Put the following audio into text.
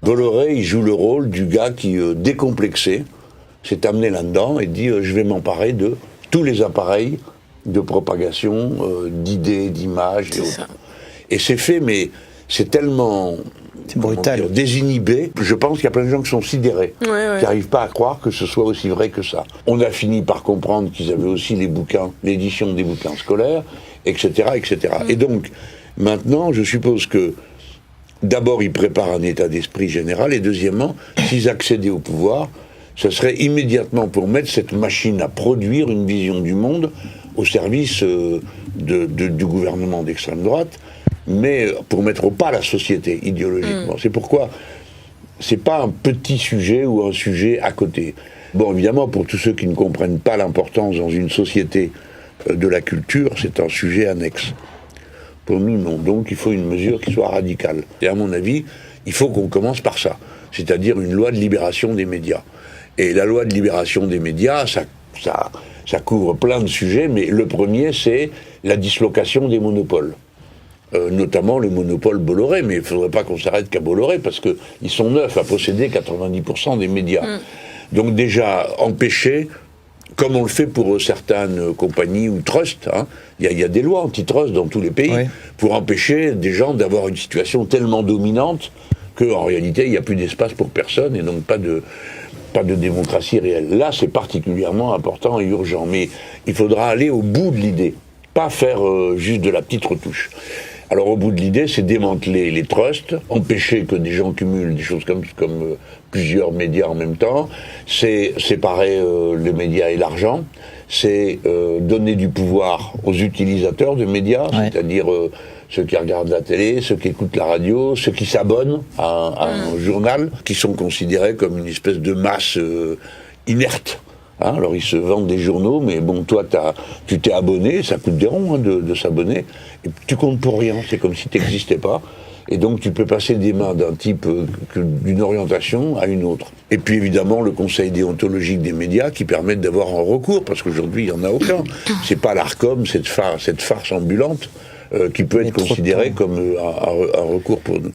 Bolloré, il joue le rôle du gars qui, décomplexé, s'est amené là-dedans et dit je vais m'emparer de tous les appareils de propagation d'idées, d'images et autres. Et c'est fait, mais c'est tellement... C'est brutal. Désinhibé. Je pense qu'il y a plein de gens qui sont sidérés, qui n'arrivent pas à croire que ce soit aussi vrai que ça. On a fini par comprendre qu'ils avaient aussi les bouquins, l'édition des bouquins scolaires, etc., etc. Et donc, maintenant, je suppose que d'abord, ils préparent un état d'esprit général, et deuxièmement, s'ils accédaient au pouvoir, ce serait immédiatement pour mettre cette machine à produire une vision du monde au service du gouvernement d'extrême droite, mais pour mettre au pas la société idéologiquement. C'est pourquoi c'est pas un petit sujet ou un sujet à côté. Bon, évidemment, pour tous ceux qui ne comprennent pas l'importance dans une société de la culture, c'est un sujet annexe. Pour nous, non. Donc, il faut une mesure qui soit radicale. Et à mon avis, il faut qu'on commence par ça, c'est-à-dire une loi de libération des médias. Et la loi de libération des médias, ça couvre plein de sujets, mais le premier, c'est la dislocation des monopoles. Notamment le monopole Bolloré, mais il ne faudrait pas qu'on s'arrête qu'à Bolloré, parce qu'ils sont 9 à posséder 90% des médias. Donc déjà, empêcher, comme on le fait pour certaines compagnies ou trusts, il y a des lois antitrust dans tous les pays, pour empêcher des gens d'avoir une situation tellement dominante qu'en réalité, il n'y a plus d'espace pour personne, et donc pas de démocratie réelle. Là, c'est particulièrement important et urgent, mais il faudra aller au bout de l'idée, pas faire juste de la petite retouche. Alors au bout de l'idée, c'est démanteler les trusts, empêcher que des gens cumulent des choses comme plusieurs médias en même temps, c'est séparer les médias et l'argent, c'est donner du pouvoir aux utilisateurs de médias, c'est-à-dire ceux qui regardent la télé, ceux qui écoutent la radio, ceux qui s'abonnent à un journal, qui sont considérés comme une espèce de masse inerte. Alors ils se vendent des journaux, mais bon, toi tu t'es abonné, ça coûte des ronds de s'abonner, et tu comptes pour rien, c'est comme si tu n'existais pas, et donc tu peux passer des mains d'un type, d'une orientation à une autre. Et puis évidemment le conseil déontologique des médias qui permettent d'avoir un recours, parce qu'aujourd'hui il n'y en a aucun. C'est pas l'Arcom, cette farce ambulante, qui peut être considérée comme un recours pour nous.